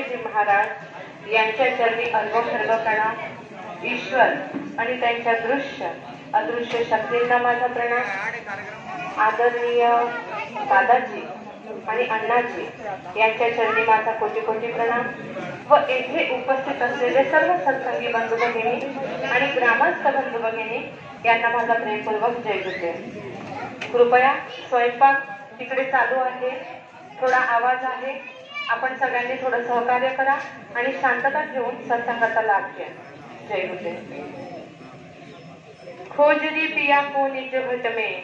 तुकोबाजीजी महाराज यांच्या चरणी अनुभवकरणा, ईश्वर आणि त्यांच्या दृश्य अदृश्य शक्तींना माझा प्रणाम। आदरणीय दादाजी आणि अण्णाजी यांच्या चरणी माझा कोटी कोटी प्रणाम व येथे उपस्थित असलेले सर्व सत्संगी बंधू भगिनी आणि ग्रामस्थ बंधू भगिनी यांना माझा प्रेमपूर्वक जय गुरुदेव। कृपया स्वयंपाक तिकडे चालू आहे, थोडा आवाज आहे, आपण सगळ्यांनी थोडं सहकार्य करा आणि शांतता ठेवून सत्संगाचा लाभ घ्या। जय गुरुदेव। खोजरी पिया को निज भट में,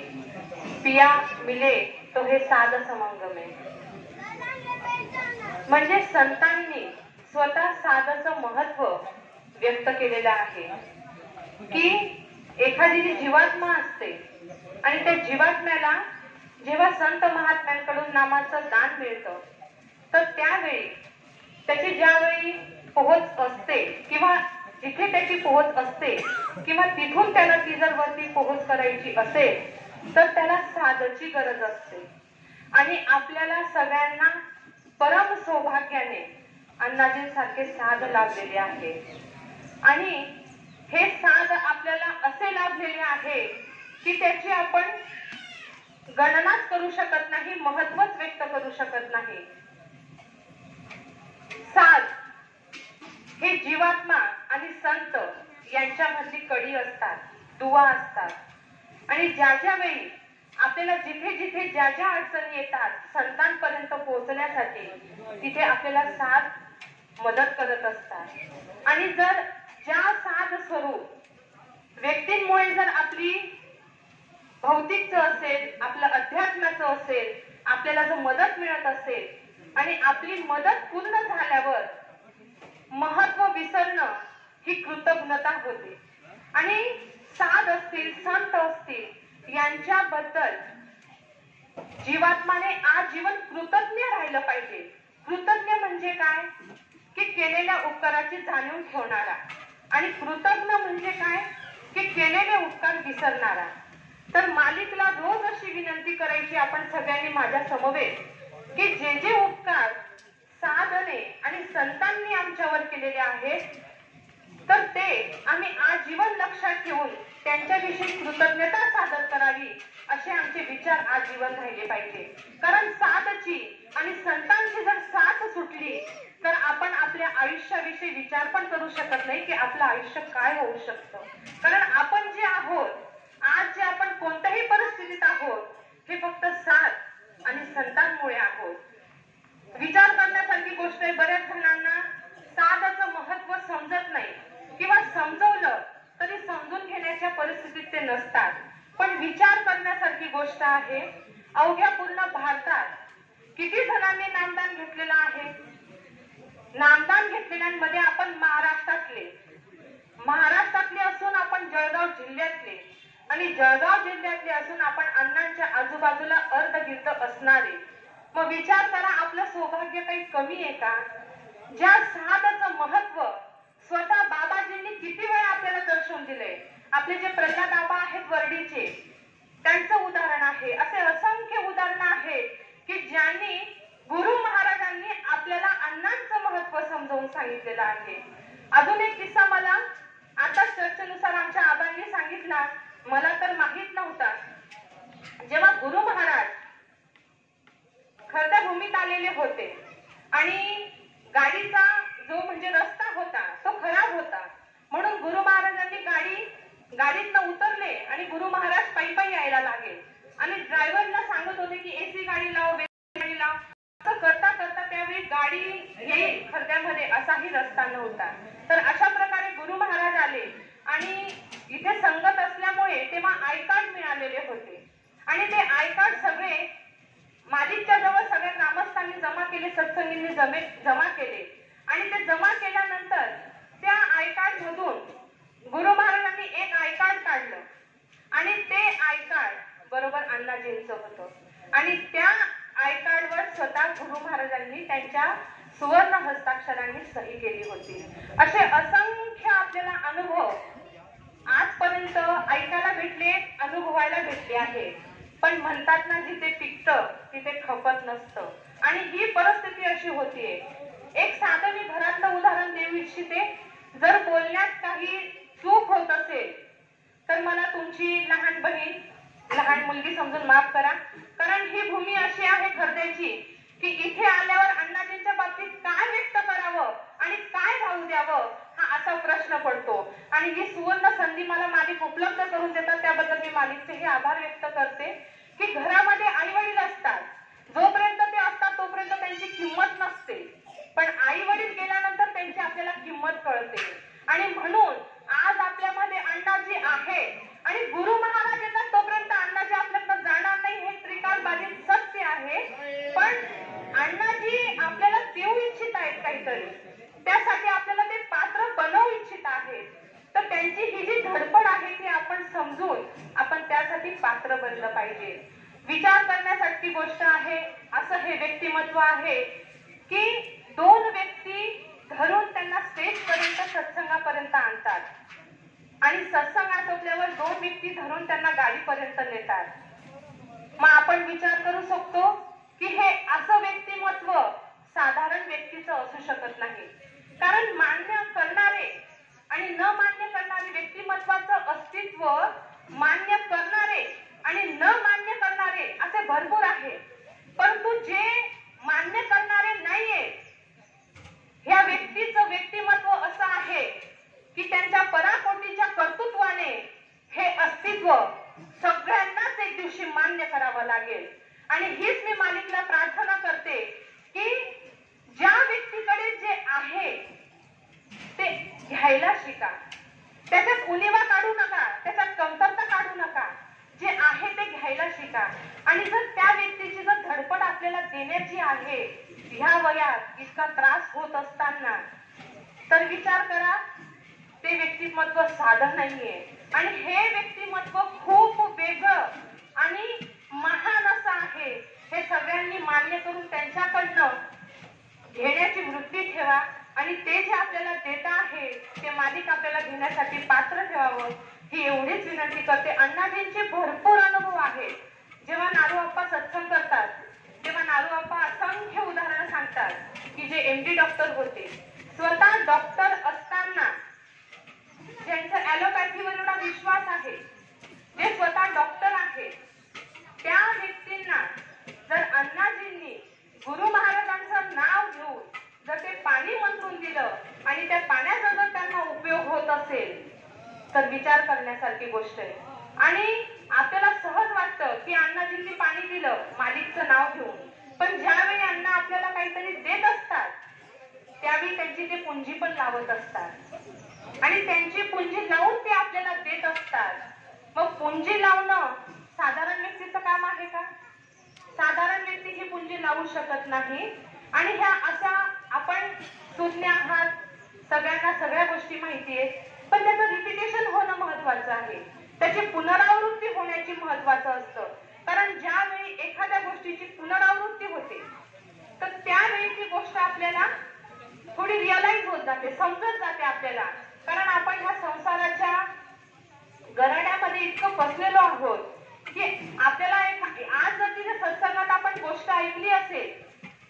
पिया मिले तो हे साध समंग में। म्हणजे संतांनी स्वतः साधचं महत्व व्यक्त केलेलं आहे की एखादी जी जीवात्मा असते आणि त्या जीवात्म्याला जेव्हा संत महात्म्यांकडून नामाचं दान मिळतं तर त्यावेळी त्याची ज्यावेळी पोहोच असते किंवा जिथे त्याची पोहोच असते किंवा तिथून त्याला ती जर वरती पोहोच करायची असेल तर त्याला साधची गरज असते। आणि आपल्याला सगळ्यांना परम सौभाग्याने अण्णाजींसारखे साध लाभलेले आहे आणि हे साध आपल्याला असे लाभलेले आहे की त्याची आपण गणनाच करू शकत नाही, महत्वच व्यक्त करू शकत नाही। साध हे जीवात्मा आणि संत यांच्यामधली कडी असतात, दुवा असतात आणि ज्या ज्या वेळी आपल्याला जिथे जिथे ज्या ज्या अडचणी येतात संतांपर्यंत पोहोचण्यासाठी तिथे आपल्याला साध मदत करत असतात। आणि जर ज्या साध स्वरूप व्यक्तींमुळे जर आपली भौतिकचं असेल, आपलं अध्यात्माचं असेल, आपल्याला जर मदत मिळत असेल आणि आपली मदत पूर्ण झाल्यावर महत्व विसरणं ही कृतज्ञता होते। आणि साध असतील, संत असतील यांच्याबद्दल जीवात्माने आजीवन कृतज्ञ राहिलं पाहिजे। कृतज्ञ म्हणजे काय की केलेल्या उपकाराची जाणीव ठेवणारा, आणि कृतज्ञ म्हणजे काय की केलेले उपकार विसरणारा। तर मालिकला रोज अशी विनंती करायची आपण सगळ्यांनी माझ्या समवेत की जे जे उपकार साधने आणि संतांनी आमच्यावर केलेले आहेत तर ते आम्ही आजीवन लक्षात ठेवून त्यांच्याविषयी कृतज्ञता सादर करावी असे आमचे विचार आजीवन राहिले पाहिजे। कारण साधची आणि संतांची जर साथ सुटली तर आपण आपल्या आयुष्याविषयी विचार पण करू शकत नाही की आपलं आयुष्य काय होऊ शकतं। कारण आपण जे आहोत, आज जे आपण कोणत्याही परिस्थितीत आहोत हे फक्त साथ आणि संतांमुळे आहोत। विचार करण्यासारखी गोष्ट आहे। बऱ्याच जणांना साधचं महत्व समजत नाही किंवा समजवलं तरी समजून घेण्याच्या परिस्थितीत ते नसतात। पण विचार करण्यासारखी गोष्ट आहे। अवघ्या पूर्ण भारतात किती जणांनी नामदान घेतलेलं आहे? नामदान घेतलेल्यांमध्ये आपण महाराष्ट्रातले असून आपण जळगाव जिल्ह्यातले आणि जळगाव जिल्ह्यातले असून आपण अण्णांच्या आजूबाजूला अर्धगिर्द असणारे। मग विचार करा, आपलं सौभाग्य काही कमी आहे का? ज्या साधचं महत्व स्वतः बाबाजींनी किती वेळा आपल्याला दर्शवून दिले। आपले जे प्रसाद बाबा आहेत वर्डीचे, त्यांचं उदाहरण आहे। असे असंख्य उदाहरणं आहेत की ज्यांनी गुरु महाराजांनी आपल्याला अण्णांचं महत्व समजावून सांगितलेलं आहे। अजून एक किस्सा मला आता चर्चेनुसार आमच्या आबांनी सांगितला, मला तर माहित नव्हता। जेव्हा गुरु महाराज खरत्या भूमीत आलेले होते आणि गाडीचा जो म्हणजे रस्ता होता तो खराब होता, म्हणून गुरु महाराजांनी गाडीतनं उतरले आणि गुरु महाराज पायी पायी यायला लागले आणि ड्रायव्हरला सांगत होते की एसी गाडी लाव, गाडी लाव। असं करता करता त्यावेळी गाडी येईल खर्द्यामध्ये असाही रस्ता नव्हता। तर अशा प्रकारे गुरु महाराज आले आणि इथे संगत असल्यामुळे तेव्हा आय कार्ड मिळालेले होते आणि ते आय कार्ड सगळे मालिकच्या जवळ सगळ्या ग्रामस्थांनी जमा केले, सत्संगींनी जमा केले आणि ते जमा केल्यानंतर त्या आय कार्ड मधून गुरु महाराजांनी एक आय कार्ड काढलं आणि ते आय कार्ड बरोबर अण्णाजींचं होतं आणि त्या आय कार्डवर स्वतः गुरु महाराजांनी त्यांच्या सुवर्ण हस्ताक्षरांनी सही केली होती। असे असंख्य आपल्याला अनुभव आजपर्यंत ऐकायला भेटले, अनुभवायला भेटले आहे। पण म्हणतात ना, जिथे पिकतं तिथे खपत नसतं आणि ही परिस्थिती अशी होतीये। एक साधं इच्छिते, जर बोलण्यात काही चूक होत असेल तर मला तुमची लहान बहीण, लहान मुलगी समजून माफ करा. कारण ही भूमी अशी आहे खर्द्याची की इथे आल्यावर अण्णाजींच्या बाबतीत काय व्यक्त करावं आणि काय भाऊ द्यावं हा असा प्रश्न पडतो. आणि ही सुवर्ण संधी मला मालिक उपलब्ध करून देतात त्याबद्दल मी मालिकचे आभार व्यक्त करते. की घरामध्ये आई वडील असतात, जोपर्यंत ते असतात तोपर्यंत त्यांची किंमत नसते, पण आई वडील गेल्यानंतर त्यांची आपल्याला किंमत कळते. आणि म्हणून आज आपल्यामध्ये अण्णाजी आहे आणि गुरु महाराज येतात तोपर्यंत अण्णाजी आपल्याकडे जाणार नाही, हे त्रिकालबाधित सत्य आहे. पण अण्णाजी आपल्याला देऊ इच्छित आहेत काहीतरी, त्यासाठी आपल्याला ते पात्र बनवू इच्छित आहेत. तर त्यांची ही जी धडपड आहे ती आपण समजून आपण त्यासाठी पात्र बनलं पाहिजे. विचार करण्यासारखी गोष्ट आहे. असं हे व्यक्तिमत्व आहे की दोन व्यक्ती धरून त्यांना स्टेज पर्यंत सत्संगापर्यंत आणतात आणि सत्संग आटोपल्यावर दोन व्यक्ती धरून त्यांना गाडीपर्यंत नेतात. मग आपण विचार करू शकतो की हे असं व्यक्तिमत्व साधारण व्यक्तीचं असू शकत नाही. कारण मान्य करणारे आणि न मान्य करणारे व्यक्तिमत्वाचं अस्तित्व मान्य करणारे आणि न मान्य करणारे असे भरपूर आहे. परंतु जे मान्य करणारे नाहीये ह्या व्यक्तीचं व्यक्तिमत्व असं आहे की त्यांच्या पराकोटीच्या कर्तृत्वाने हे अस्तित्व सगळ्यांनाच एक दिवशी मान्य करावं लागेल. आणि हीच मी मालिकला प्रार्थना करते की ज्या व्यक्तीकडे जे आहे ते घ्यायला शिका, त्याच्यात उणिवा काढू नका, त्याच्यात कमतरता काढू नका, जे आहे ते घ्यायला शिका. आणि जर त्या व्यक्तीची जर धडपड आपल्याला देण्याची आहे ह्या वयात इतका त्रास होत असताना, तर विचार करा ते व्यक्तिमत्व साधं नाहीये. आणि हे व्यक्तिमत्व खूप वेगळं आणि महान असं आहे. हे सगळ्यांनी मान्य करून त्यांच्याकडनं घेण्याची वृत्ती ठेवा आणि ते जे आपल्याला देत आहे ते मालिक आपल्याला घेण्यासाठी पात्र ठेवावं ही एवढीच विनंती करते. अण्णाजींचे भरपूर अनुभव आहेत. जेव्हा नारूआप्पा सत्संग करतात तेव्हा नारूआप्पा असंख्य उदाहरणं सांगतात की जे MD डॉक्टर होते, स्वतः डॉक्टर असताना ज्यांचा ॲलोपॅथीवर एवढा विश्वास आहे, जे स्वतः डॉक्टर आहेत, त्या व्यक्तींना जर अण्णाजींनी गुरु महाराजांचं नाव घेऊन जर ते पाणी मंत्रून दिलं आणि त्या पाण्याचा जर त्यांना उपयोग होत असेल तर विचार करण्यासारखी गोष्ट आहे. आणि आपल्याला सहज वाटतं की अण्णाजींनी पाणी दिलं मालिकचं नाव घेऊन, पण ज्यावेळी अण्णा आपल्याला काहीतरी देत असतात त्यावेळी त्यांची ते पुंजी पण लावत असतात आणि त्यांची पुंजी लावून ते आपल्याला देत असतात. मग पुंजी लावणं साधारण व्यक्तीचं काम आहे का? साधारण व्यक्ती ही पुंजी लावू शकत नाही. आणि ह्या अशा आपण सुज्ञ आहात, सगळ्यांना सगळ्या गोष्टी माहिती आहेत, पण त्याचं रिपिटेशन होणं महत्वाचं आहे, त्याची पुनरावृत्ती होण्याची महत्वाचं असतं. कारण ज्यावेळी एखाद्या गोष्टीची पुनरावृत्ती होते तर त्यावेळी ती गोष्ट आपल्याला थोडी रिअलाइज होत जाते, समजत जाते आपल्याला. कारण आपण ह्या संसाराच्या गराड्यामध्ये इतकं फसलेलो आहोत की आपल्याला आज जर तिथे सत्संगात आपण गोष्ट ऐकली असेल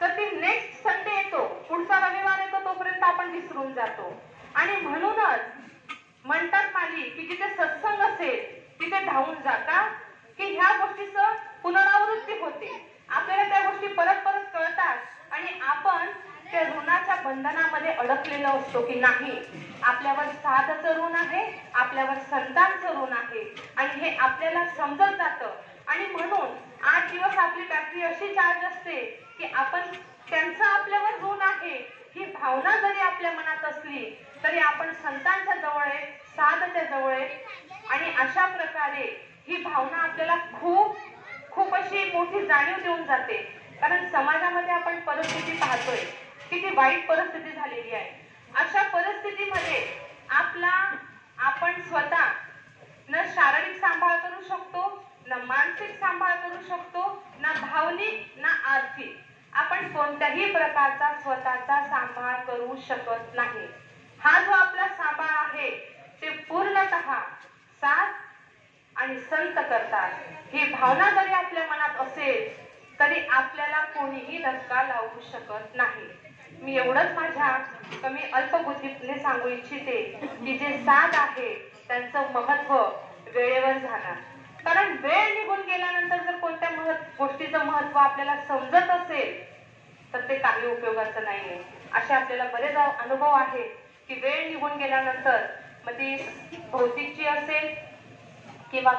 तर ती नेक्स्ट संडे येतो, पुढचा रविवार येतो, तोपर्यंत आपण विसरून जातो. आणि म्हणूनच म्हणतात माली की जिथे सत्संग असेल तिथे धावून जाता की ह्या गोष्टीचं पुनरावृत्ती होते, आपल्याला त्या गोष्टी परत परत कळतात आणि आपण त्या ऋणाच्या बंधनामध्ये अडकलेलो असतो की नाही, आपल्यावर साधचं ऋण आहे, आपल्यावर संतांचं ऋण आहे आणि हे आपल्याला समजत जातं. आणि म्हणून 8 दिवस आपली बॅटरी अशी चार्ज असते की आपण त्यांचं आपल्यावर ऋण आहे ही भावना जरी आपल्या मनात असली तरी आपण संतांच्या जवळ आहे, साधच्या जवळ आहे. आणि अशा प्रकारे ही भावना आपल्याला खूप खूप अशी मोठी जाणीव देऊन जाते. कारण समाजामध्ये आपण परिस्थिती पाहतोय, किती वाईट परिस्थिती झालेली आहे. अशा परिस्थितीमध्ये आपण स्वतः न शारीरिक सांभाळ करू शकतो, न मानसिक सांभाळ करू शकतो, ना भावनिक ना आर्थिक. आपण कोणत्याही प्रकारचा स्वतःचा सांभाळ करू शकत नाही. हा जो आपला सांभाळ आहे ते पूर्णतः साथ आणि संत करतात. ही भावना जरी आपल्या मनात असेल तरी आपल्याला कोणीही धक्का लावू शकत नाही. मी एवढंच माझ्या कमी अल्पबुद्धीने सांगू इच्छिते की जे साथ आहे त्यांचं महत्व वेळेवर जाणार. कारण वेळ निघून गेल्यानंतर जर कोणत्या गोष्टीचं महत्व आपल्याला समजत असेल तर ते काही उपयोगाचं नाहीये. असे आपल्याला बरेच अनुभव आहेत की वेळ निघून गेल्यानंतर मग ती भौतिकची असेल किंवा